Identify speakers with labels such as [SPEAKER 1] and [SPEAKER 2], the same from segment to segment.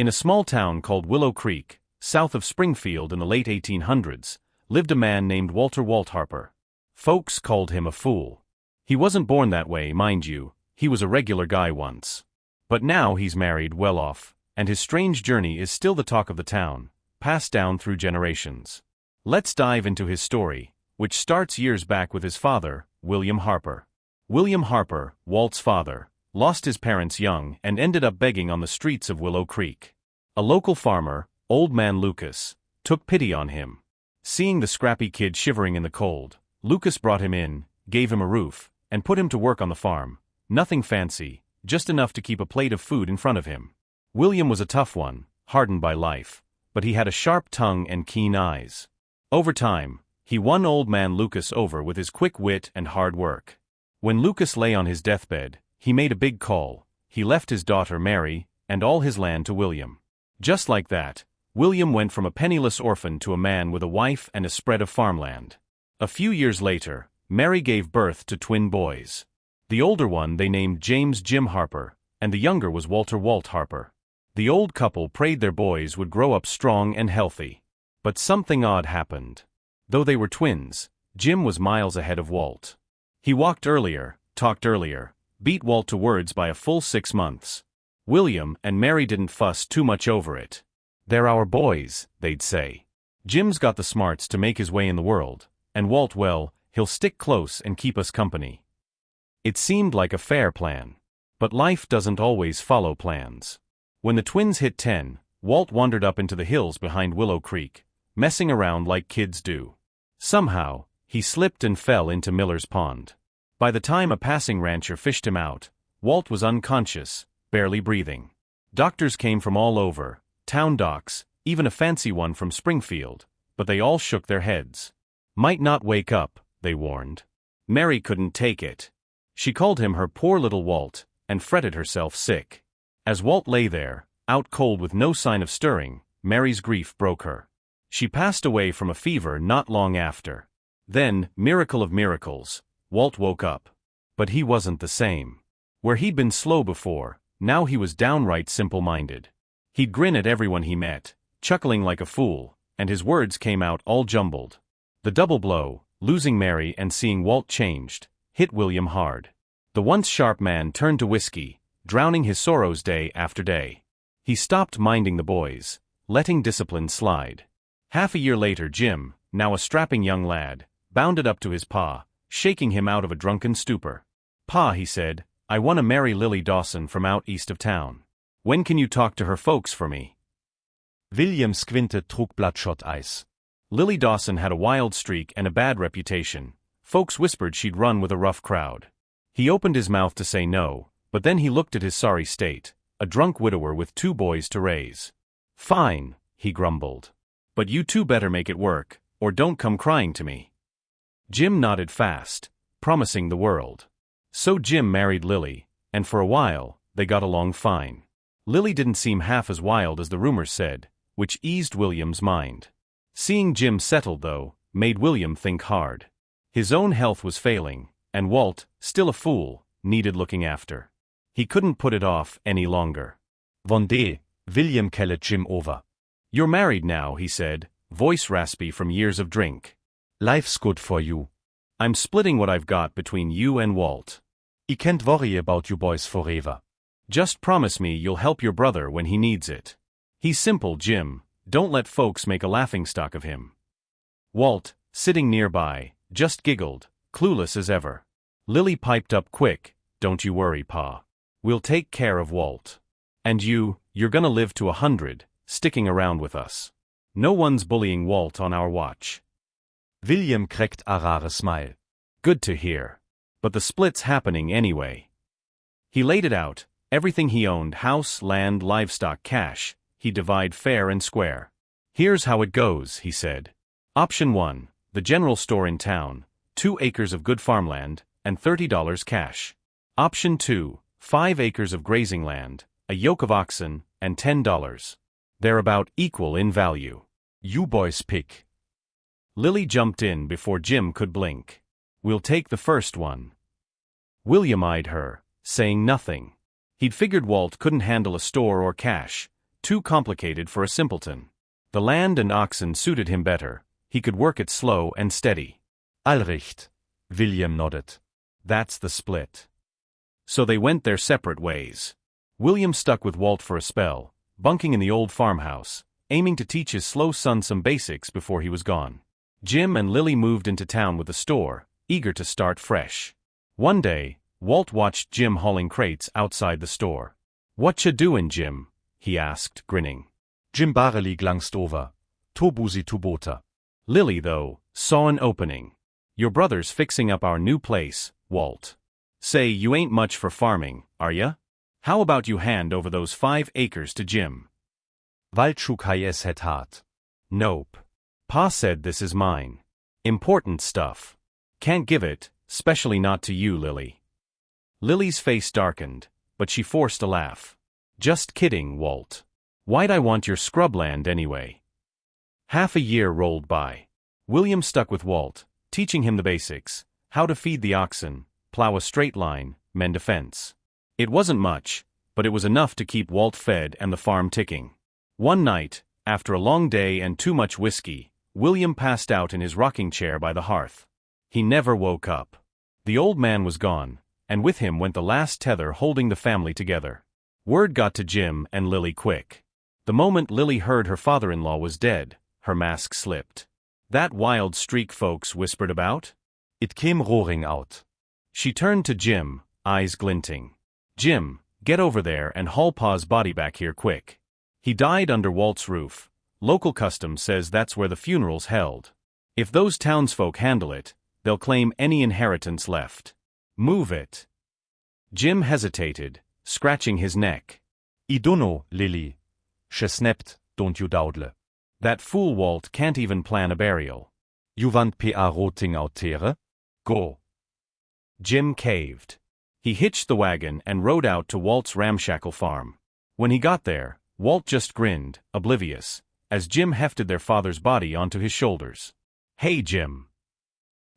[SPEAKER 1] In a small town called Willow Creek, south of Springfield in the late 1800s, lived a man named Walter Walt Harper. Folks called him a fool. He wasn't born that way, mind you, he was a regular guy once. But now he's married, well off, and his strange journey is still the talk of the town, passed down through generations. Let's dive into his story, which starts years back with his father, William Harper. William Harper, Walt's father, lost his parents young and ended up begging on the streets of Willow Creek. A local farmer, Old Man Lucas, took pity on him. Seeing the scrappy kid shivering in the cold, Lucas brought him in, gave him a roof, and put him to work on the farm. Nothing fancy, just enough to keep a plate of food in front of him. William was a tough one, hardened by life, but he had a sharp tongue and keen eyes. Over time, he won Old Man Lucas over with his quick wit and hard work. When Lucas lay on his deathbed, he made a big call. He left his daughter Mary and all his land to William. Just like that, William went from a penniless orphan to a man with a wife and a spread of farmland. A few years later, Mary gave birth to twin boys. The older one they named James Jim Harper, and the younger was Walter Walt Harper. The old couple prayed their boys would grow up strong and healthy. But something odd happened. Though they were twins, Jim was miles ahead of Walt. He walked earlier, talked earlier, beat Walt to words by a full 6 months. William and Mary didn't fuss too much over it. "They're our boys," they'd say. "Jim's got the smarts to make his way in the world, and Walt, well, he'll stick close and keep us company." It seemed like a fair plan. But life doesn't always follow plans. When the twins hit 10, Walt wandered up into the hills behind Willow Creek, messing around like kids do. Somehow, he slipped and fell into Miller's Pond. By the time a passing rancher fished him out, Walt was unconscious, barely breathing. Doctors came from all over, town docs, even a fancy one from Springfield, but they all shook their heads. Might not wake up, they warned. Mary couldn't take it. She called him her poor little Walt, and fretted herself sick. As Walt lay there, out cold with no sign of stirring, Mary's grief broke her. She passed away from a fever not long after. Then, miracle of miracles, Walt woke up. But he wasn't the same. Where he'd been slow before, now he was downright simple-minded. He'd grin at everyone he met, chuckling like a fool, and his words came out all jumbled. The double blow, losing Mary and seeing Walt changed, hit William hard. The once sharp man turned to whiskey, drowning his sorrows day after day. He stopped minding the boys, letting discipline slide. Half a year later, Jim, now a strapping young lad, bounded up to his pa, shaking him out of a drunken stupor. "Pa," he said, "I want to marry Lily Dawson from out east of town. When can you talk to her folks for me?"
[SPEAKER 2] Williams Quinte trug Bloodshot Eis.
[SPEAKER 1] Lily Dawson had a wild streak and a bad reputation. Folks whispered she'd run with a rough crowd. He opened his mouth to say no, but then he looked at his sorry state, a drunk widower with 2 boys to raise. "Fine," he grumbled. "But you two better make it work, or don't come crying to me." Jim nodded fast, promising the world. So Jim married Lily, and for a while, they got along fine. Lily didn't seem half as wild as the rumors said, which eased William's mind. Seeing Jim settled, though, made William think hard. His own health was failing, and Walt, still a fool, needed looking after. He couldn't put it off any longer.
[SPEAKER 2] One day, William called Jim over.
[SPEAKER 1] "You're married now," he said, voice raspy from years of drink.
[SPEAKER 2] "Life's good for you.
[SPEAKER 1] I'm splitting what I've got between you and Walt.
[SPEAKER 2] I can't worry about you boys forever.
[SPEAKER 1] Just promise me you'll help your brother when he needs it. He's simple, Jim. Don't let folks make a laughingstock of him." Walt, sitting nearby, just giggled, clueless as ever. Lily piped up quick, "Don't you worry, Pa. We'll take care of Walt. And you're gonna live to 100, sticking around with us. No one's bullying Walt on our watch."
[SPEAKER 2] William kriegt a rare smile.
[SPEAKER 1] Good to hear. But the split's happening anyway. He laid it out, everything he owned, house, land, livestock, cash, he'd divide fair and square. "Here's how it goes," he said. Option 1, the general store in town, 2 acres of good farmland, and $30 cash. Option 2, 5 acres of grazing land, a yoke of oxen, and $10. They're about equal in value.
[SPEAKER 2] "You boys pick."
[SPEAKER 1] Lily jumped in before Jim could blink. "We'll take the first one." William eyed her, saying nothing. He'd figured Walt couldn't handle a store or cash, too complicated for a simpleton. The land and oxen suited him better, he could work it slow and steady.
[SPEAKER 2] Allrecht, William nodded.
[SPEAKER 1] That's the split. So they went their separate ways. William stuck with Walt for a spell, bunking in the old farmhouse, aiming to teach his slow son some basics before he was gone. Jim and Lily moved into town with the store, eager to start fresh. One day, Walt watched Jim hauling crates outside the store. "What doin', Jim?" he asked, grinning.
[SPEAKER 2] Jim barely glanced over. Tobusi tubota.
[SPEAKER 1] Lily, though, saw an opening. "Your brother's fixing up our new place, Walt. Say, you ain't much for farming, are ya? How about you hand over those 5 acres to Jim?"
[SPEAKER 2] Walt shook his head hard.
[SPEAKER 1] "Nope. Pa said this is mine. Important stuff. Can't give it, specially not to you, Lily." Lily's face darkened, but she forced a laugh. "Just kidding, Walt. Why'd I want your scrubland anyway?" Half a year rolled by. William stuck with Walt, teaching him the basics: how to feed the oxen, plow a straight line, mend a fence. It wasn't much, but it was enough to keep Walt fed and the farm ticking. One night, after a long day and too much whiskey, William passed out in his rocking chair by the hearth. He never woke up. The old man was gone, and with him went the last tether holding the family together. Word got to Jim and Lily quick. The moment Lily heard her father-in-law was dead, her mask slipped. "That wild streak folks whispered about?"
[SPEAKER 2] It came roaring out.
[SPEAKER 1] She turned to Jim, eyes glinting. "Jim, get over there and haul Pa's body back here quick. He died under Walt's roof. Local custom says that's where the funeral's held. If those townsfolk handle it, they'll claim any inheritance left. Move it." Jim hesitated, scratching his neck.
[SPEAKER 2] "I dunno, Lily. She snapped, don't you dawdle.
[SPEAKER 1] "That fool Walt can't even plan a burial."
[SPEAKER 2] You want pa roting out tere? Go."
[SPEAKER 1] Jim caved. He hitched the wagon and rode out to Walt's ramshackle farm. When he got there, Walt just grinned, oblivious, as Jim hefted their father's body onto his shoulders. "Hey, Jim."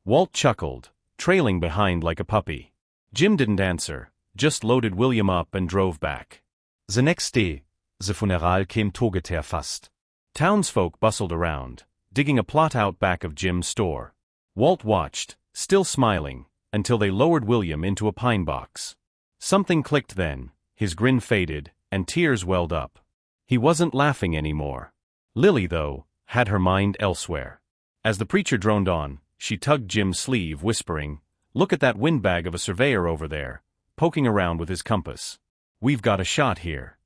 [SPEAKER 1] Walt chuckled, trailing behind like a puppy. Jim didn't answer, just loaded William up and drove back.
[SPEAKER 2] The next day, the funeral came together fast.
[SPEAKER 1] Townsfolk bustled around, digging a plot out back of Jim's store. Walt watched, still smiling, until they lowered William into a pine box. Something clicked then, his grin faded, and tears welled up. He wasn't laughing anymore. Lily, though, had her mind elsewhere. As the preacher droned on, she tugged Jim's sleeve, whispering, "Look at that windbag of a surveyor over there, poking around with his compass. We've got a shot here."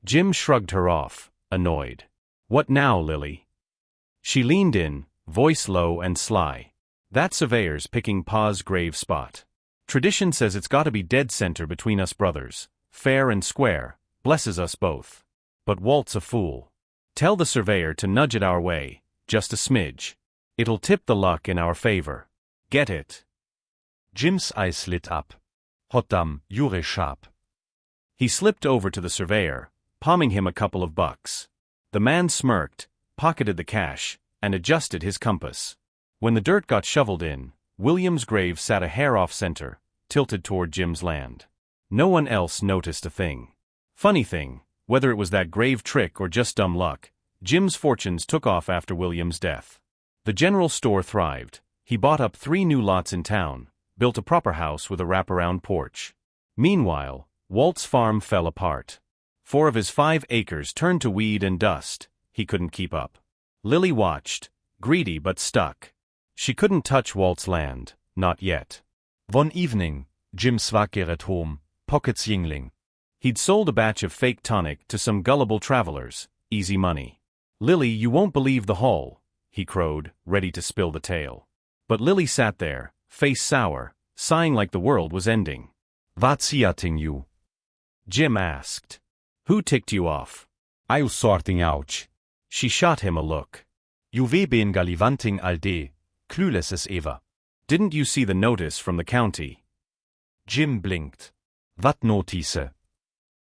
[SPEAKER 1] Jim shrugged her off, annoyed. "What now, Lily?" She leaned in, voice low and sly. "That surveyor's picking Pa's grave spot. Tradition says it's got to be dead center between us brothers, fair and square, blesses us both. But Walt's a fool. Tell the surveyor to nudge it our way, just a smidge. It'll tip the luck in our favor. Get it?"
[SPEAKER 2] Jim's eyes lit up. "Hot damn, you're sharp."
[SPEAKER 1] He slipped over to the surveyor, palming him a couple of bucks. The man smirked, pocketed the cash, and adjusted his compass. When the dirt got shoveled in, William's grave sat a hair off center, tilted toward Jim's land. No one else noticed a thing. Funny thing, whether it was that grave trick or just dumb luck, Jim's fortunes took off after William's death. The general store thrived. He bought up 3 new lots in town, built a proper house with a wraparound porch. Meanwhile, Walt's farm fell apart. 4 of his 5 acres turned to weed and dust. He couldn't keep up. Lily watched, greedy but stuck. She couldn't touch Walt's land, not yet.
[SPEAKER 2] One evening, Jim swaggered at home, pockets jingling.
[SPEAKER 1] He'd sold a batch of fake tonic to some gullible travelers, easy money. "Lily, you won't believe the haul," he crowed, ready to spill the tale. But Lily sat there, face sour, sighing like the world was ending.
[SPEAKER 2] "What's hitting you?"
[SPEAKER 1] Jim asked. "Who ticked you off?"
[SPEAKER 2] "I was sorting out."
[SPEAKER 1] She shot him a look.
[SPEAKER 2] "You've been gallivanting all day, clueless as ever."
[SPEAKER 1] "Didn't you see the notice from the county?"
[SPEAKER 2] Jim blinked. "What notice?"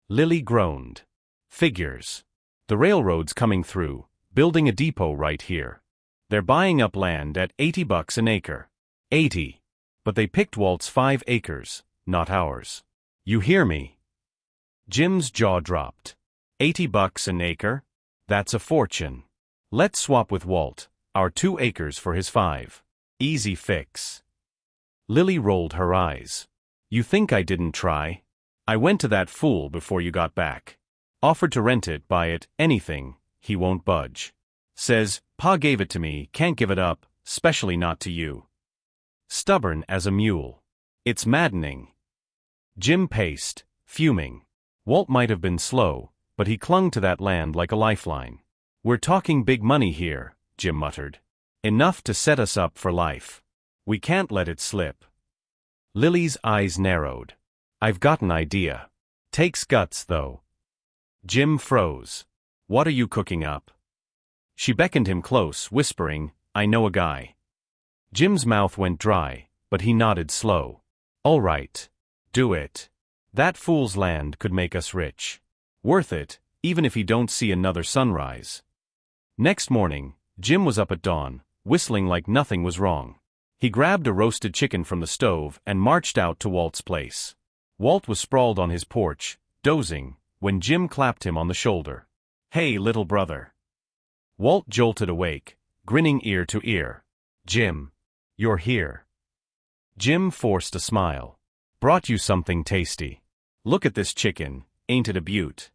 [SPEAKER 1] Lily groaned. "Figures. The railroad's coming through, building a depot right here. They're buying up land at $80 an acre. 80. But they picked Walt's 5 acres, not ours. You hear me?" Jim's jaw dropped. $80 an acre? That's a fortune. Let's swap with Walt, our 2 acres for his 5. Easy fix. Lily rolled her eyes. You think I didn't try? I went to that fool before you got back. Offered to rent it, buy it, anything, he won't budge. Says, Pa gave it to me, can't give it up, specially not to you. Stubborn as a mule. It's maddening. Jim paced, fuming. Walt might have been slow, but he clung to that land like a lifeline. We're talking big money here, Jim muttered. Enough to set us up for life. We can't let it slip. Lily's eyes narrowed. I've got an idea. Takes guts, though. Jim froze. What are you cooking up? She beckoned him close, whispering, I know a guy. Jim's mouth went dry, but he nodded slow. All right. Do it. That fool's land could make us rich. Worth it, even if he don't see another sunrise. Next morning, Jim was up at dawn, whistling like nothing was wrong. He grabbed a roasted chicken from the stove and marched out to Walt's place. Walt was sprawled on his porch, dozing, when Jim clapped him on the shoulder. Hey, little brother. Walt jolted awake, grinning ear to ear. Jim. You're here. Jim forced a smile. Brought you something tasty. Look at this chicken, ain't it a beaut?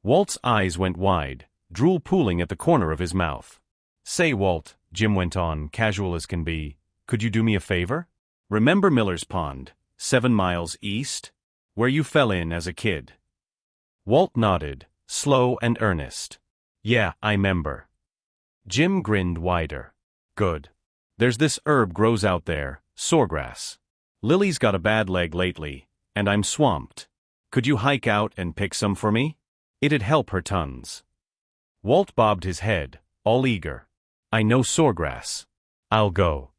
[SPEAKER 1] Walt's eyes went wide, drool pooling at the corner of his mouth. Say, Walt, Jim went on, casual as can be, could you do me a favor? Remember Miller's Pond, 7 miles east? Where you fell in as a kid? Walt nodded, slow and earnest. Yeah, I 'member. Jim grinned wider. Good. There's this herb grows out there, soregrass. Lily's got a bad leg lately, and I'm swamped. Could you hike out and pick some for me? It'd help her tons. Walt bobbed his head, all eager. I know soregrass. I'll go.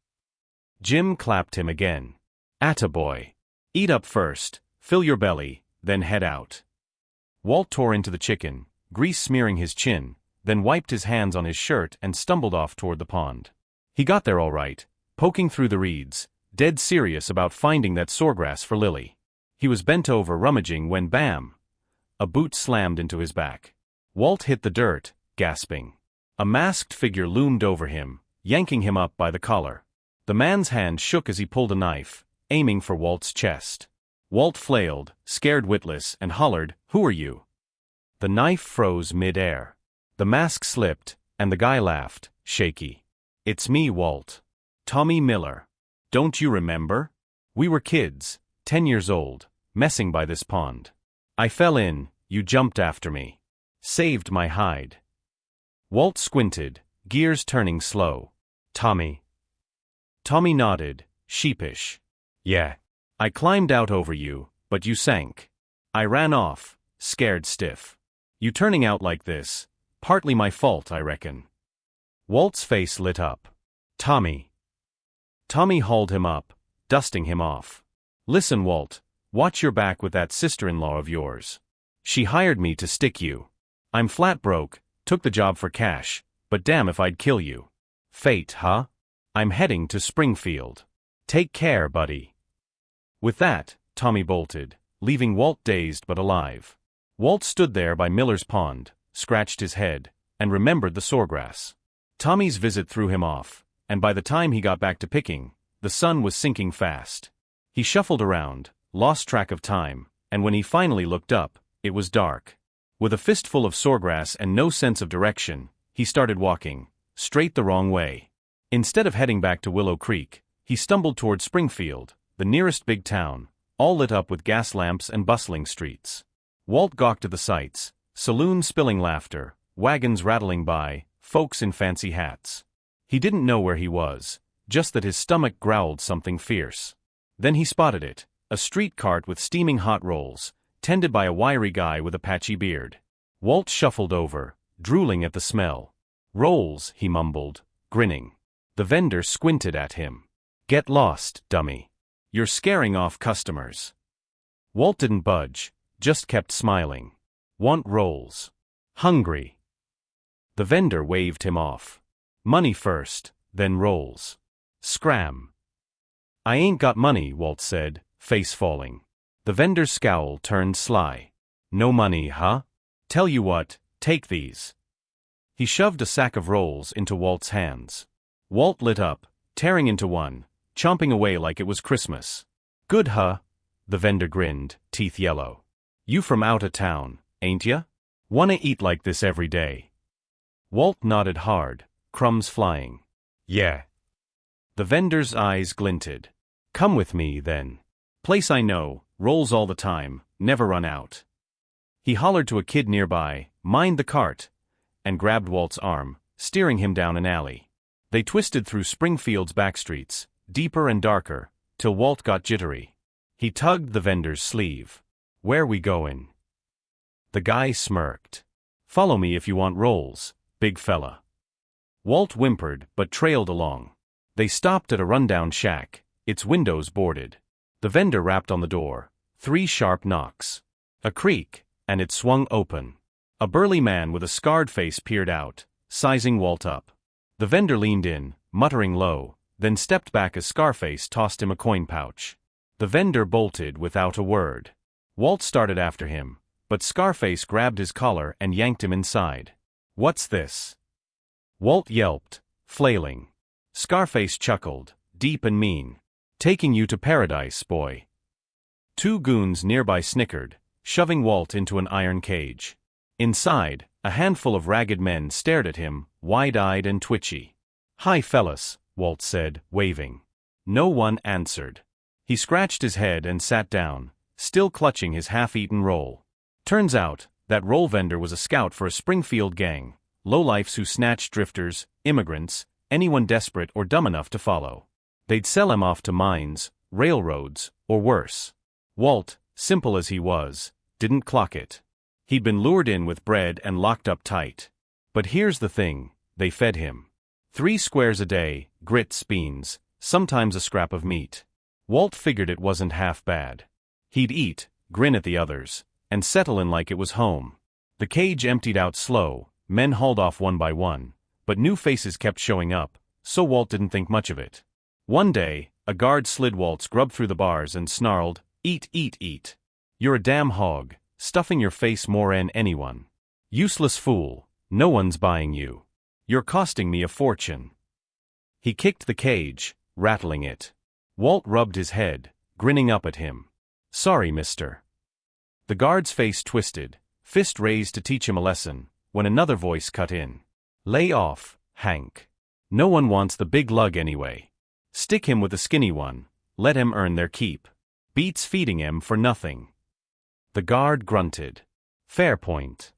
[SPEAKER 1] Jim clapped him again. Attaboy. Eat up first, fill your belly, then head out. Walt tore into the chicken, grease smearing his chin, then wiped his hands on his shirt and stumbled off toward the pond. He got there all right, poking through the reeds, dead serious about finding that soregrass for Lily. He was bent over rummaging when bam! A boot slammed into his back. Walt hit the dirt, gasping. A masked figure loomed over him, yanking him up by the collar. The man's hand shook as he pulled a knife, aiming for Walt's chest. Walt flailed, scared witless, and hollered, Who are you? The knife froze mid-air. The mask slipped, and the guy laughed, shaky. It's me, Walt. Tommy Miller. Don't you remember? We were kids, 10 years old, messing by this pond. I fell in, you jumped after me. Saved my hide. Walt squinted, gears turning slow. Tommy. Tommy nodded, sheepish. Yeah. I climbed out over you, but you sank. I ran off, scared stiff. You turning out like this, partly my fault, I reckon. Walt's face lit up. Tommy. Tommy hauled him up, dusting him off. Listen, Walt, watch your back with that sister-in-law of yours. She hired me to stick you. I'm flat broke, took the job for cash, but damn if I'd kill you. Fate, huh? I'm heading to Springfield. Take care, buddy. With that, Tommy bolted, leaving Walt dazed but alive. Walt stood there by Miller's Pond, scratched his head, and remembered the soregrass. Tommy's visit threw him off, and by the time he got back to picking, the sun was sinking fast. He shuffled around, lost track of time, and when he finally looked up, it was dark. With a fistful of soregrass and no sense of direction, he started walking, straight the wrong way. Instead of heading back to Willow Creek, he stumbled toward Springfield, the nearest big town, all lit up with gas lamps and bustling streets. Walt gawked at the sights, saloons spilling laughter, wagons rattling by, folks in fancy hats. He didn't know where he was, just that his stomach growled something fierce. Then he spotted it, a street cart with steaming hot rolls, tended by a wiry guy with a patchy beard. Walt shuffled over, drooling at the smell. Rolls, he mumbled, grinning. The vendor squinted at him. Get lost, dummy. You're scaring off customers. Walt didn't budge, just kept smiling. Want rolls. Hungry. The vendor waved him off. Money first, then rolls. Scram. I ain't got money, Walt said, face falling. The vendor's scowl turned sly. No money, huh? Tell you what, take these. He shoved a sack of rolls into Walt's hands. Walt lit up, tearing into one, chomping away like it was Christmas. Good, huh? The vendor grinned, teeth yellow. You from outta town, ain't ya? Wanna eat like this every day? Walt nodded hard, crumbs flying. Yeah. The vendor's eyes glinted. Come with me, then. Place I know, rolls all the time, never run out. He hollered to a kid nearby, mind the cart, and grabbed Walt's arm, steering him down an alley. They twisted through Springfield's backstreets, deeper and darker, till Walt got jittery. He tugged the vendor's sleeve. Where we goin'? The guy smirked. Follow me if you want rolls, big fella. Walt whimpered but trailed along. They stopped at a rundown shack, its windows boarded. The vendor rapped on the door, 3 sharp knocks. A creak, and it swung open. A burly man with a scarred face peered out, sizing Walt up. The vendor leaned in, muttering low, then stepped back as Scarface tossed him a coin pouch. The vendor bolted without a word. Walt started after him, but Scarface grabbed his collar and yanked him inside. What's this? Walt yelped, flailing. Scarface chuckled, deep and mean. Taking you to paradise, boy. 2 goons nearby snickered, shoving Walt into an iron cage. Inside, a handful of ragged men stared at him, wide-eyed and twitchy. Hi, fellas, Walt said, waving. No one answered. He scratched his head and sat down, still clutching his half-eaten roll. Turns out, that roll vendor was a scout for a Springfield gang, lowlifes who snatched drifters, immigrants, anyone desperate or dumb enough to follow. They'd sell him off to mines, railroads, or worse. Walt, simple as he was, didn't clock it. He'd been lured in with bread and locked up tight. But here's the thing, they fed him. 3 squares a day, grits, beans, sometimes a scrap of meat. Walt figured it wasn't half bad. He'd eat, grin at the others, and settle in like it was home. The cage emptied out slow, men hauled off one by one, but new faces kept showing up, so Walt didn't think much of it. One day, a guard slid Walt's grub through the bars and snarled, Eat, eat, eat. You're a damn hog, stuffing your face more'n anyone. Useless fool, no one's buying you. You're costing me a fortune. He kicked the cage, rattling it. Walt rubbed his head, grinning up at him. Sorry, mister. The guard's face twisted, fist raised to teach him a lesson, when another voice cut in. Lay off, Hank. No one wants the big lug anyway. Stick him with the skinny one, let him earn their keep. Beats feeding him for nothing. The guard grunted. Fair point.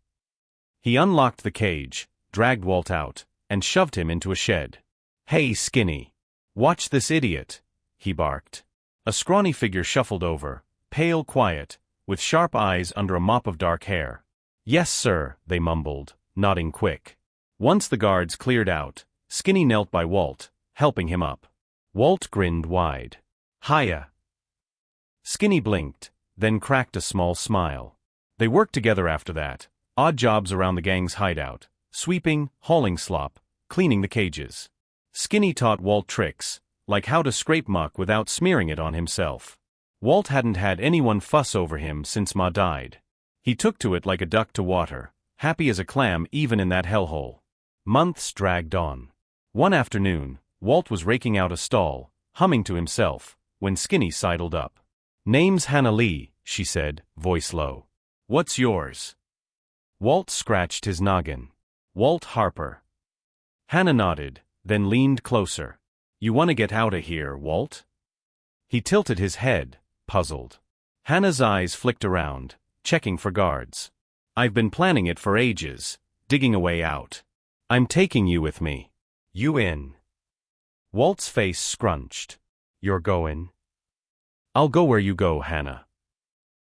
[SPEAKER 1] He unlocked the cage, dragged Walt out, and shoved him into a shed. Hey, Skinny. Watch this idiot, he barked. A scrawny figure shuffled over, pale, quiet, with sharp eyes under a mop of dark hair. Yes, sir, they mumbled, nodding quick. Once the guards cleared out, Skinny knelt by Walt, helping him up. Walt grinned wide. Hiya. Skinny blinked, then cracked a small smile. They worked together after that, odd jobs around the gang's hideout, sweeping, hauling slop, cleaning the cages. Skinny taught Walt tricks, like how to scrape muck without smearing it on himself. Walt hadn't had anyone fuss over him since Ma died. He took to it like a duck to water, happy as a clam even in that hellhole. Months dragged on. One afternoon, Walt was raking out a stall, humming to himself, when Skinny sidled up. Name's Hannah Lee, she said, voice low. What's yours? Walt scratched his noggin. Walt Harper. Hannah nodded, then leaned closer. You want to get out of here, Walt? He tilted his head, puzzled. Hannah's eyes flicked around, checking for guards. I've been planning it for ages, digging a way out. I'm taking you with me. You in? Walt's face scrunched. You're going? I'll go where you go, Hannah.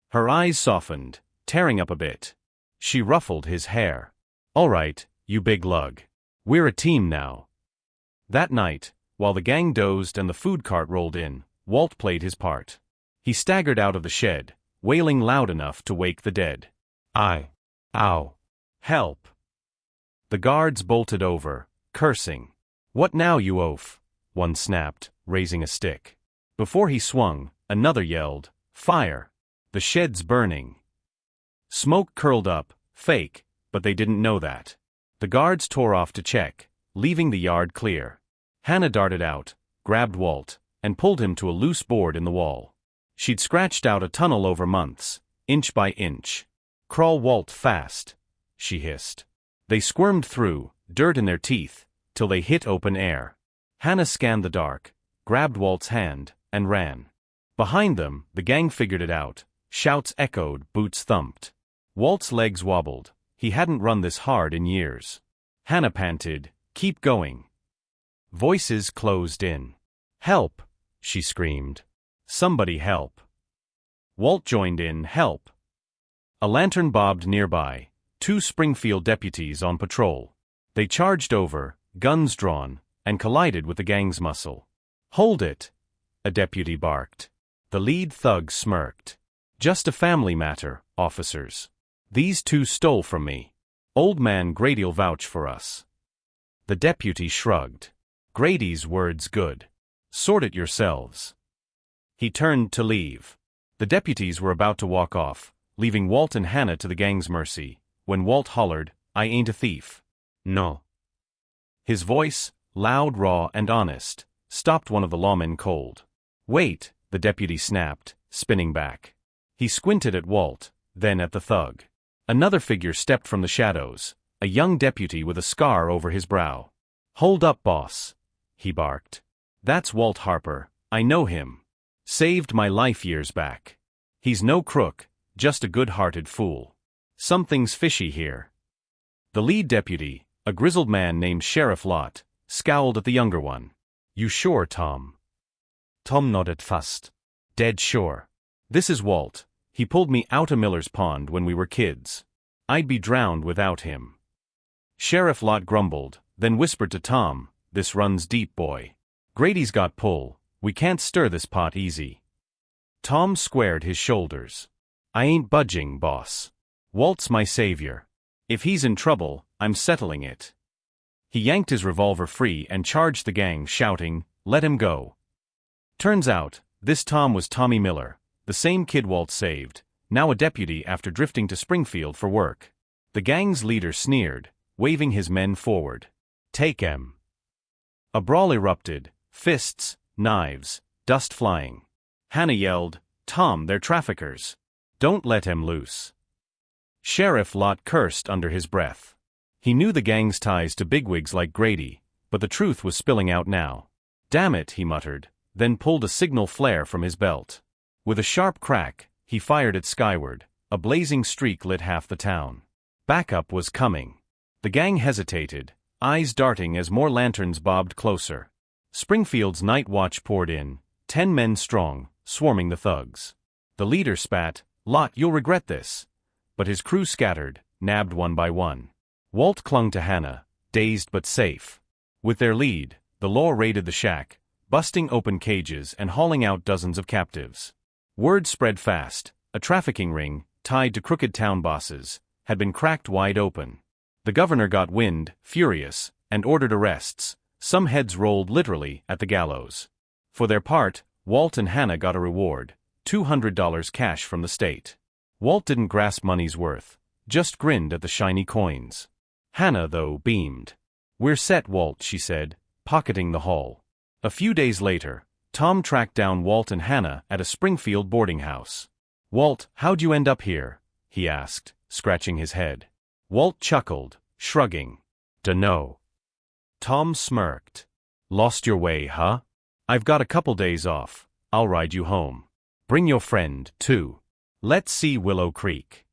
[SPEAKER 1] Her eyes softened, tearing up a bit. She ruffled his hair. All right, you big lug. We're a team now. That night, while the gang dozed and the food cart rolled in, Walt played his part. He staggered out of the shed, wailing loud enough to wake the dead. Ow. Help. The guards bolted over, cursing. What now, you oaf? One snapped, raising a stick. Before he swung, another yelled, Fire! The shed's burning. Smoke curled up, fake, but they didn't know that. The guards tore off to check, leaving the yard clear. Hannah darted out, grabbed Walt, and pulled him to a loose board in the wall. She'd scratched out a tunnel over months, inch by inch. "Crawl, Walt, fast," she hissed. They squirmed through, dirt in their teeth, till they hit open air. Hannah scanned the dark, grabbed Walt's hand, and ran. Behind them, the gang figured it out. Shouts echoed, boots thumped. Walt's legs wobbled. He hadn't run this hard in years. Hannah panted, "Keep going." Voices closed in. "Help!" she screamed. "Somebody help!" Walt joined in, "Help!" A lantern bobbed nearby, 2 Springfield deputies on patrol. They charged over, guns drawn, and collided with the gang's muscle. "Hold it!" a deputy barked. The lead thug smirked. "Just a family matter, officers. These 2 stole from me. Old man Grady'll vouch for us." The deputy shrugged. "Grady's word's good. Sort it yourselves." He turned to leave. The deputies were about to walk off, leaving Walt and Hannah to the gang's mercy, when Walt hollered, "I ain't a thief." "No." His voice, loud, raw, and honest, stopped one of the lawmen cold. "Wait," the deputy snapped, spinning back. He squinted at Walt, then at the thug. Another figure stepped from the shadows, a young deputy with a scar over his brow. "Hold up, boss," he barked. "That's Walt Harper, I know him. Saved my life years back. He's no crook, just a good-hearted fool. Something's fishy here." The lead deputy, a grizzled man named Sheriff Lott, scowled at the younger one. "You sure, Tom?" Tom nodded fast. "Dead sure. This is Walt. He pulled me out of Miller's Pond when we were kids. I'd be drowned without him." Sheriff Lott grumbled, then whispered to Tom, "This runs deep, boy. Grady's got pull. We can't stir this pot easy." Tom squared his shoulders. "I ain't budging, boss. Walt's my savior. If he's in trouble, I'm settling it." He yanked his revolver free and charged the gang, shouting, "Let him go." Turns out, this Tom was Tommy Miller, the same kid Walt saved, now a deputy after drifting to Springfield for work. The gang's leader sneered, waving his men forward. "Take 'em." A brawl erupted, fists, knives, dust flying. Hannah yelled, "Tom, they're traffickers. Don't let 'em loose." Sheriff Lott cursed under his breath. He knew the gang's ties to bigwigs like Grady, but the truth was spilling out now. "Damn it," he muttered, then pulled a signal flare from his belt. With a sharp crack, he fired it skyward. A blazing streak lit half the town. Backup was coming. The gang hesitated, eyes darting as more lanterns bobbed closer. Springfield's night watch poured in, 10 men strong, swarming the thugs. The leader spat, "Lott, you'll regret this." But his crew scattered, nabbed one by one. Walt clung to Hannah, dazed but safe. With their lead, the law raided the shack, busting open cages and hauling out dozens of captives. Word spread fast. A trafficking ring, tied to crooked town bosses, had been cracked wide open. The governor got wind, furious, and ordered arrests. Some heads rolled literally at the gallows. For their part, Walt and Hannah got a reward, $200 cash from the state. Walt didn't grasp money's worth, just grinned at the shiny coins. Hannah, though, beamed. "We're set, Walt," she said, pocketing the haul. A few days later, Tom tracked down Walt and Hannah at a Springfield boarding house. "Walt, how'd you end up here?" he asked, scratching his head. Walt chuckled, shrugging. "Dunno." Tom smirked. "Lost your way, huh? I've got a couple days off. I'll ride you home. Bring your friend, too. Let's see Willow Creek."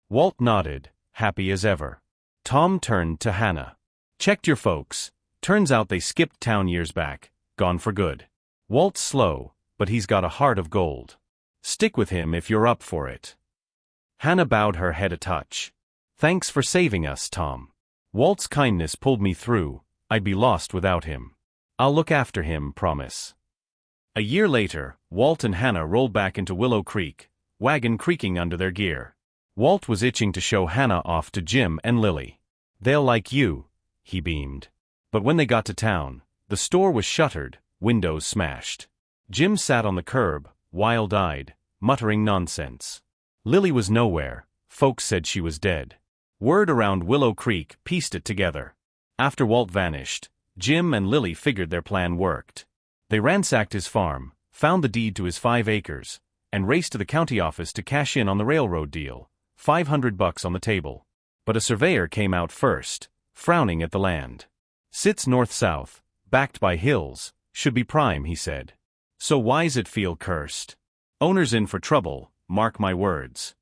[SPEAKER 1] Walt nodded, happy as ever. Tom turned to Hannah. "Checked your folks. Turns out they skipped town years back, gone for good. Walt's slow, but he's got a heart of gold. Stick with him if you're up for it." Hannah bowed her head a touch. "Thanks for saving us, Tom. Walt's kindness pulled me through. I'd be lost without him. I'll look after him, promise." A year later, Walt and Hannah rolled back into Willow Creek, wagon creaking under their gear. Walt was itching to show Hannah off to Jim and Lily. "They'll like you," he beamed. But when they got to town, the store was shuttered, windows smashed. Jim sat on the curb, wild-eyed, muttering nonsense. Lily was nowhere. Folks said she was dead. Word around Willow Creek pieced it together. After Walt vanished, Jim and Lily figured their plan worked. They ransacked his farm, found the deed to his 5 acres, and raced to the county office to cash in on the railroad deal, $500 on the table. But a surveyor came out first, frowning at the land. Sits north-south, backed by hills, should be prime, he said. So why's it feel cursed? Owner's in for trouble, mark my words.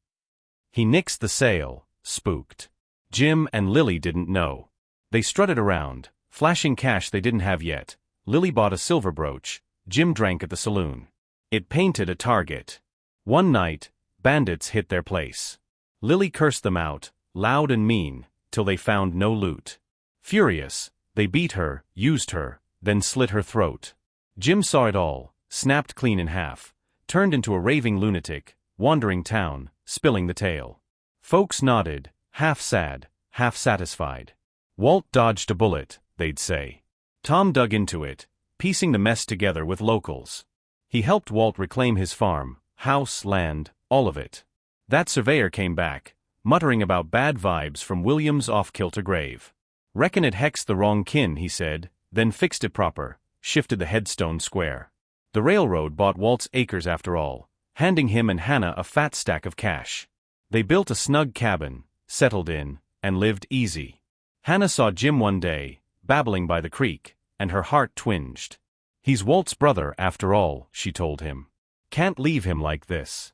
[SPEAKER 1] He nixed the sale, spooked. Jim and Lily didn't know. They strutted around, flashing cash they didn't have yet. Lily bought a silver brooch, Jim drank at the saloon. It painted a target. One night, bandits hit their place. Lily cursed them out, loud and mean, till they found no loot. Furious, they beat her, used her, then slit her throat. Jim saw it all, snapped clean in half, turned into a raving lunatic, wandering town, spilling the tale. Folks nodded, half sad, half satisfied. Walt dodged a bullet, they'd say. Tom dug into it, piecing the mess together with locals. He helped Walt reclaim his farm, house, land, all of it. That surveyor came back, muttering about bad vibes from William's off-kilter grave. Reckon it hexed the wrong kin, he said, then fixed it proper, shifted the headstone square. The railroad bought Walt's acres after all, handing him and Hannah a fat stack of cash. They built a snug cabin, settled in, and lived easy. Hannah saw Jim one day, babbling by the creek, and her heart twinged. He's Walt's brother after all, she told him. Can't leave him like this.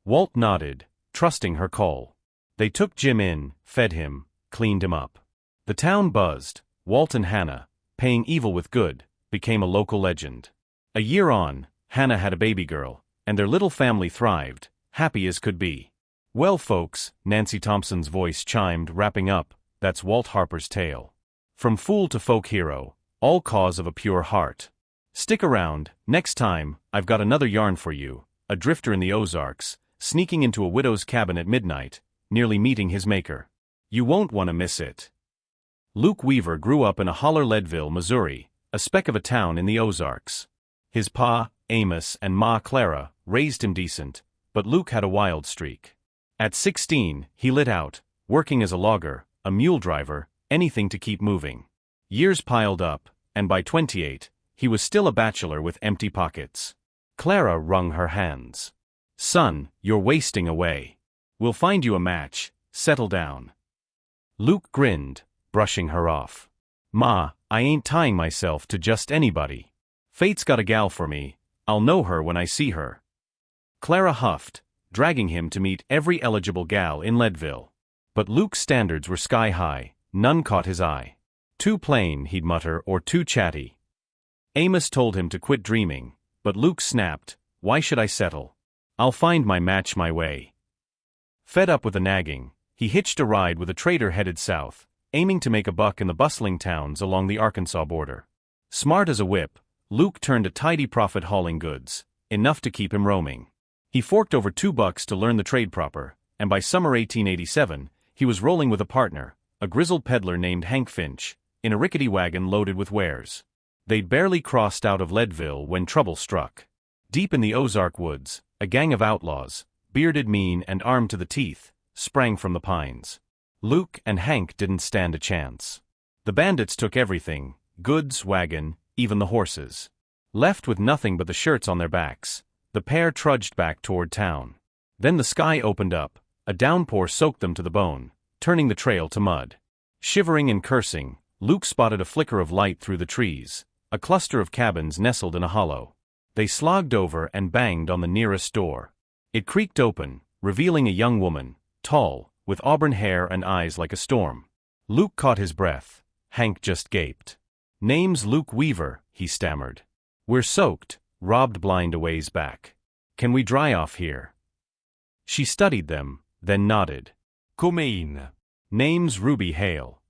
[SPEAKER 1] Walt nodded, trusting her call. They took Jim in, fed him, cleaned him up. The town buzzed. Walt and Hannah, paying evil with good, became a local legend. A year on, Hannah had a baby girl, and their little family thrived, happy as could be. Well, folks, Nancy Thompson's voice chimed, wrapping up, that's Walt Harper's tale. From fool to folk hero, all cause of a pure heart. Stick around, next time, I've got another yarn for you, a drifter in the Ozarks, sneaking into a widow's cabin at midnight, nearly meeting his maker. You won't want to miss it. Luke Weaver grew up in a holler Leadville, Missouri, a speck of a town in the Ozarks. His pa, Amos, and ma, Clara, raised him decent, but Luke had a wild streak. At 16, he lit out, working as a logger, a mule driver, anything to keep moving. Years piled up, and by 28, he was still a bachelor with empty pockets. Clara wrung her hands. Son, you're wasting away. We'll find you a match, settle down. Luke grinned, brushing her off. Ma, I ain't tying myself to just anybody. Fate's got a gal for me, I'll know her when I see her. Clara huffed, dragging him to meet every eligible gal in Leadville. But Luke's standards were sky high, none caught his eye. Too plain, he'd mutter, or too chatty. Amos told him to quit dreaming, but Luke snapped, why should I settle? I'll find my match my way. Fed up with the nagging, he hitched a ride with a trader headed south, aiming to make a buck in the bustling towns along the Arkansas border. Smart as a whip, Luke turned a tidy profit hauling goods, enough to keep him roaming. He forked over $2 to learn the trade proper, and by summer 1887, he was rolling with a partner, a grizzled peddler named Hank Finch, in a rickety wagon loaded with wares. They'd barely crossed out of Leadville when trouble struck. Deep in the Ozark woods, a gang of outlaws, bearded, mean, and armed to the teeth, sprang from the pines. Luke and Hank didn't stand a chance. The bandits took everything, goods, wagon, even the horses. Left with nothing but the shirts on their backs, the pair trudged back toward town. Then the sky opened up, a downpour soaked them to the bone, turning the trail to mud. Shivering and cursing, Luke spotted a flicker of light through the trees, a cluster of cabins nestled in a hollow. They slogged over and banged on the nearest door. It creaked open, revealing a young woman, tall, with auburn hair and eyes like a storm. Luke caught his breath. Hank just gaped. Name's Luke Weaver, he stammered. We're soaked, robbed blind a ways back. Can we dry off here? She studied them, then nodded. Come in. Name's Ruby Hale.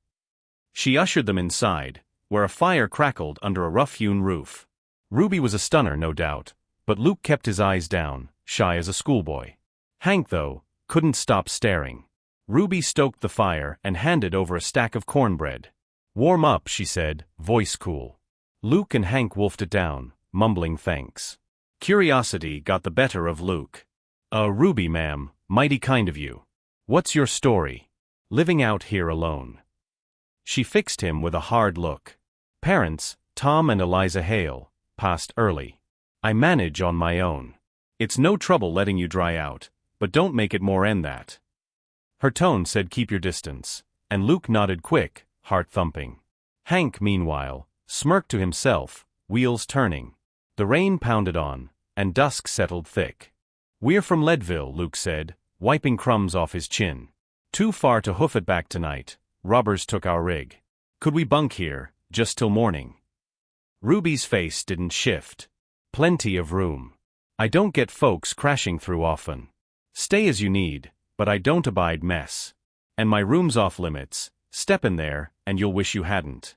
[SPEAKER 1] She ushered them inside, where a fire crackled under a rough-hewn roof. Ruby was a stunner, no doubt, but Luke kept his eyes down, shy as a schoolboy. Hank, though, couldn't stop staring. Ruby stoked the fire and handed over a stack of cornbread. Warm up, she said, voice cool. Luke and Hank wolfed it down, mumbling thanks. Curiosity got the better of Luke. Ruby, ma'am, mighty kind of you. What's your story? Living out here alone. She fixed him with a hard look. Parents, Tom and Eliza Hale, passed early. I manage on my own. It's no trouble letting you dry out, but don't make it more 'n that. Her tone said keep your distance, and Luke nodded quick, heart thumping. Hank, meanwhile, smirked to himself, wheels turning. The rain pounded on, and dusk settled thick. We're from Leadville, Luke said, wiping crumbs off his chin. Too far to hoof it back tonight. Robbers took our rig. Could we bunk here, just till morning? Ruby's face didn't shift. Plenty of room. I don't get folks crashing through often. Stay as you need, but I don't abide mess. And my room's off limits. Step in there, and you'll wish you hadn't.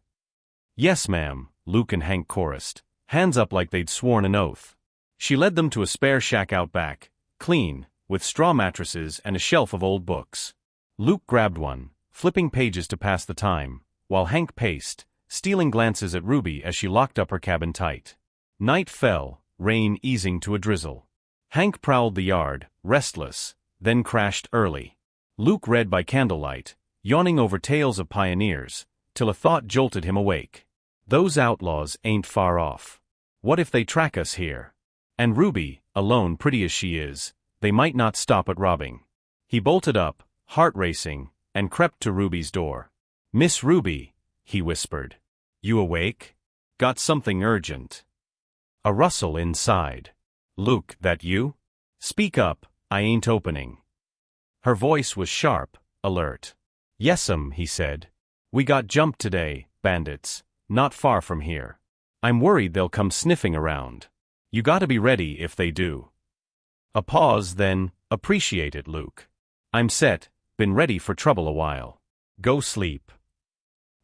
[SPEAKER 1] Yes, ma'am, Luke and Hank chorused, hands up like they'd sworn an oath. She led them to a spare shack out back, clean, with straw mattresses and a shelf of old books. Luke grabbed one, flipping pages to pass the time, while Hank paced, stealing glances at Ruby as she locked up her cabin tight. Night fell, rain easing to a drizzle. Hank prowled the yard, restless, then crashed early. Luke read by candlelight, yawning over tales of pioneers, till a thought jolted him awake. Those outlaws ain't far off. What if they track us here? And Ruby, alone pretty as she is, they might not stop at robbing. He bolted up, heart racing, and crept to Ruby's door. Miss Ruby, he whispered. You awake? Got something urgent. A rustle inside. Luke, that you? Speak up, I ain't opening. Her voice was sharp, alert. Yes'm, he said. We got jumped today, bandits, not far from here. I'm worried they'll come sniffing around. You gotta be ready if they do. A pause, then, appreciate it, Luke. I'm set, been ready for trouble a while. Go sleep.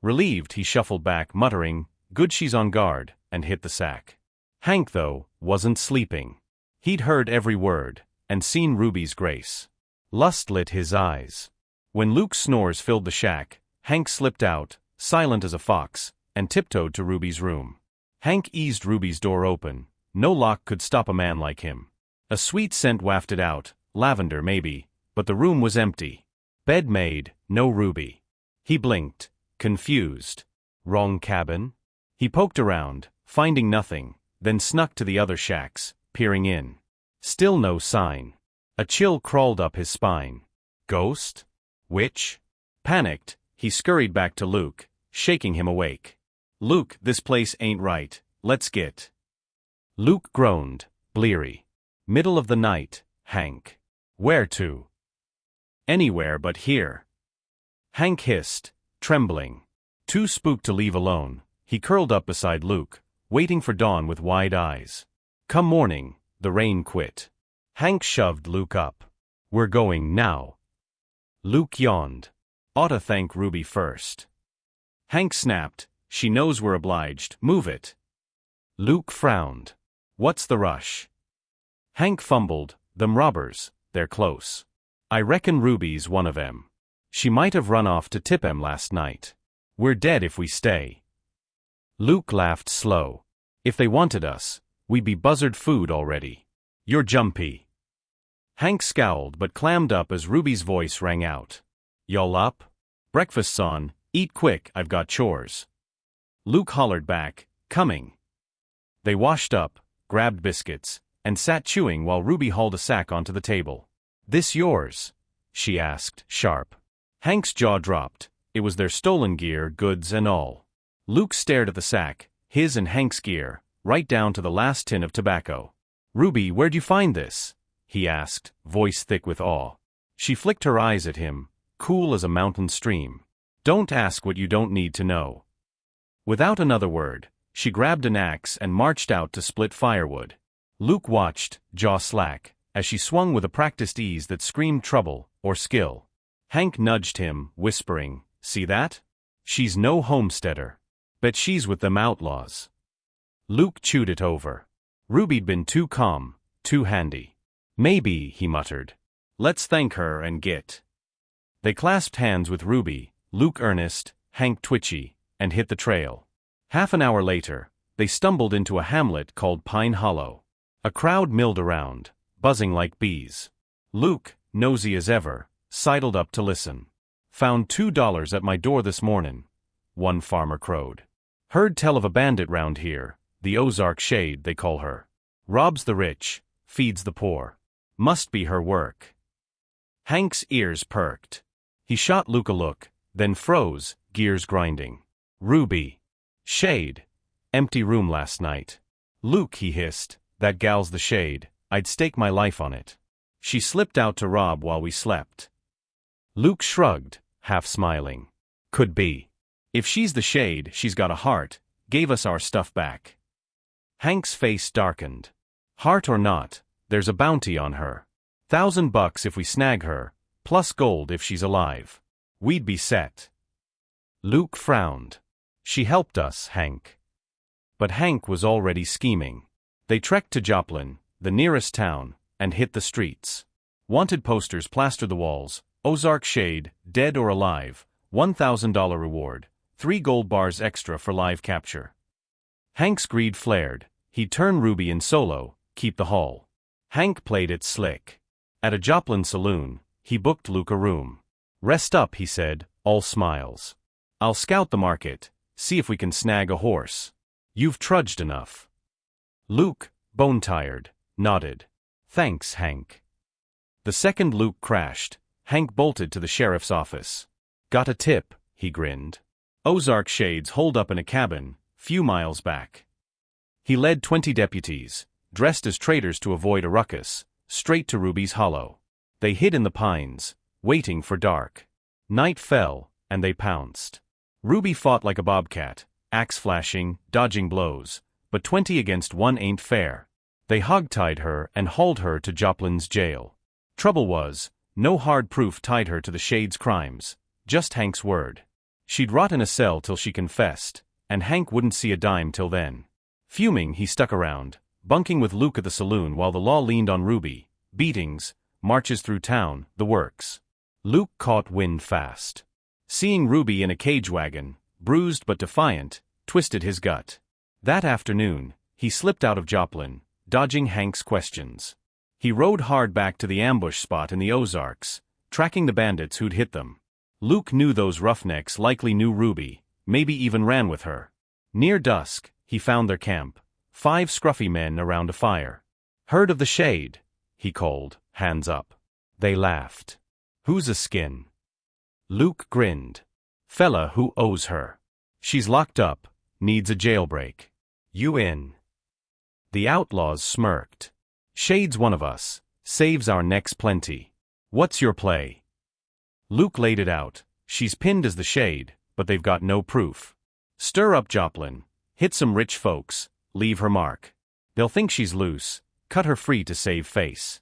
[SPEAKER 1] Relieved, he shuffled back, muttering, good she's on guard, and hit the sack. Hank, though, wasn't sleeping. He'd heard every word, and seen Ruby's grace. Lust lit his eyes. When Luke's snores filled the shack, Hank slipped out, silent as a fox, and tiptoed to Ruby's room. Hank eased Ruby's door open. No lock could stop a man like him. A sweet scent wafted out, lavender maybe, but the room was empty. Bed made, no Ruby. He blinked, confused. Wrong cabin? He poked around, finding nothing, then snuck to the other shacks, peering in. Still no sign. A chill crawled up his spine. Ghost? Witch? Panicked, he scurried back to Luke, shaking him awake. Luke, this place ain't right, let's get. Luke groaned, bleary. Middle of the night, Hank. Where to? Anywhere but here. Hank hissed, trembling. Too spooked to leave alone, he curled up beside Luke, waiting for dawn with wide eyes. Come morning, the rain quit. Hank shoved Luke up. We're going now. Luke yawned. Oughta thank Ruby first. Hank snapped, she knows we're obliged, move it. Luke frowned. What's the rush? Hank fumbled, them robbers, they're close. I reckon Ruby's one of 'em. She might have run off to tip 'em last night. We're dead if we stay. Luke laughed slow. If they wanted us, we'd be buzzard food already. You're jumpy. Hank scowled but clammed up as Ruby's voice rang out. Y'all up? Breakfast's on, eat quick, I've got chores. Luke hollered back, coming. They washed up, grabbed biscuits, and sat chewing while Ruby hauled a sack onto the table. This yours? She asked, sharp. Hank's jaw dropped. It was their stolen gear, goods and all. Luke stared at the sack, his and Hank's gear, right down to the last tin of tobacco. Ruby, where'd you find this? He asked, voice thick with awe. She flicked her eyes at him, cool as a mountain stream. Don't ask what you don't need to know. Without another word, she grabbed an axe and marched out to split firewood. Luke watched, jaw slack, as she swung with a practiced ease that screamed trouble or skill. Hank nudged him, whispering, see that? She's no homesteader. Bet she's with them outlaws. Luke chewed it over. Ruby'd been too calm, too handy. Maybe, he muttered. Let's thank her and get. They clasped hands with Ruby, Luke earnest, Hank twitchy, and hit the trail. Half an hour later, they stumbled into a hamlet called Pine Hollow. A crowd milled around, buzzing like bees. Luke, nosy as ever, sidled up to listen. Found $2 at my door this mornin', one farmer crowed. Heard tell of a bandit round here, the Ozark Shade they call her. Robs the rich, feeds the poor. Must be her work. Hank's ears perked. He shot Luke a look, then froze, gears grinding. Ruby. Shade. Empty room last night. Luke, he hissed, that gal's the Shade, I'd stake my life on it. She slipped out to rob while we slept. Luke shrugged, half smiling. Could be. If she's the Shade, she's got a heart, gave us our stuff back. Hank's face darkened. Heart or not, there's a bounty on her. $1,000 if we snag her, plus gold if she's alive. We'd be set. Luke frowned. She helped us, Hank. But Hank was already scheming. They trekked to Joplin, the nearest town, and hit the streets. Wanted posters plastered the walls. Ozark Shade, dead or alive, $1,000 reward, 3 gold bars extra for live capture. Hank's greed flared. He'd turn Ruby in solo, keep the haul. Hank played it slick. At a Joplin saloon, he booked Luke a room. Rest up, he said, all smiles. I'll scout the market, see if we can snag a horse. You've trudged enough. Luke, bone-tired, nodded. Thanks, Hank. The second Luke crashed, Hank bolted to the sheriff's office. Got a tip, he grinned. Ozark Shades holed up in a cabin, few miles back. He led 20 deputies, dressed as traders to avoid a ruckus, straight to Ruby's Hollow. They hid in the pines, waiting for dark. Night fell, and they pounced. Ruby fought like a bobcat, axe flashing, dodging blows, but 20 against 1 ain't fair. They hogtied her and hauled her to Joplin's jail. Trouble was, no hard proof tied her to the Shade's crimes, just Hank's word. She'd rot in a cell till she confessed, and Hank wouldn't see a dime till then. Fuming, he stuck around, bunking with Luke at the saloon while the law leaned on Ruby. Beatings, marches through town, the works. Luke caught wind fast. Seeing Ruby in a cage wagon, bruised but defiant, twisted his gut. That afternoon, he slipped out of Joplin, dodging Hank's questions. He rode hard back to the ambush spot in the Ozarks, tracking the bandits who'd hit them. Luke knew those roughnecks likely knew Ruby, maybe even ran with her. Near dusk, he found their camp, 5 scruffy men around a fire. Heard of the Shade? He called, hands up. They laughed. Who's a skin? Luke grinned. Fella who owes her. She's locked up, needs a jailbreak. You in? The outlaws smirked. Shade's one of us, saves our necks plenty. What's your play? Luke laid it out. She's pinned as the Shade, but they've got no proof. Stir up Joplin, hit some rich folks, leave her mark. They'll think she's loose, cut her free to save face.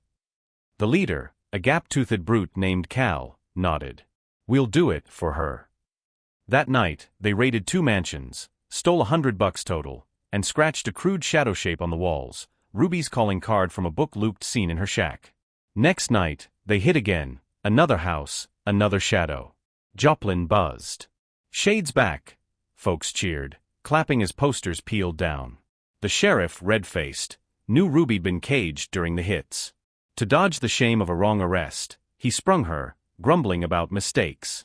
[SPEAKER 1] The leader, a gap-toothed brute named Cal, nodded. We'll do it for her. That night, they raided 2 mansions, stole $100 total, and scratched a crude shadow shape on the walls, Ruby's calling card from a book Luke'd seen in her shack. Next night, they hit again, another house, another shadow. Joplin buzzed. Shade's back, folks cheered, clapping as posters peeled down. The sheriff, red-faced, knew Ruby'd been caged during the hits. To dodge the shame of a wrong arrest, he sprung her, grumbling about mistakes.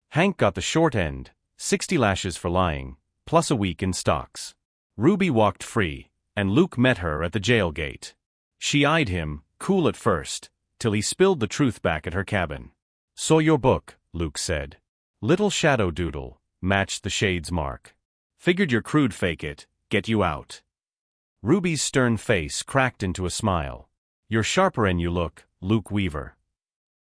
[SPEAKER 1] Hank got the short end, 60 lashes for lying, plus a week in stocks. Ruby walked free, and Luke met her at the jail gate. She eyed him, cool at first, till he spilled the truth back at her cabin. Saw your book, Luke said. Little shadow doodle, matched the Shade's mark. Figured your crude fake it, get you out. Ruby's stern face cracked into a smile. You're sharper'n you look, Luke Weaver.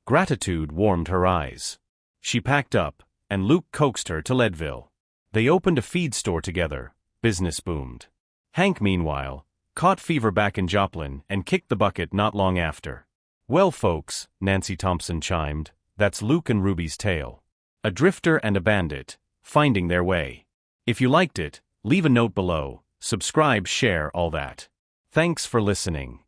[SPEAKER 1] Gratitude warmed her eyes. She packed up, and Luke coaxed her to Leadville. They opened a feed store together, business boomed. Hank, meanwhile, caught fever back in Joplin and kicked the bucket not long after. Well, folks, Nancy Thompson chimed, that's Luke and Ruby's tale. A drifter and a bandit, finding their way. If you liked it, leave a note below, subscribe, share, all that. Thanks for listening.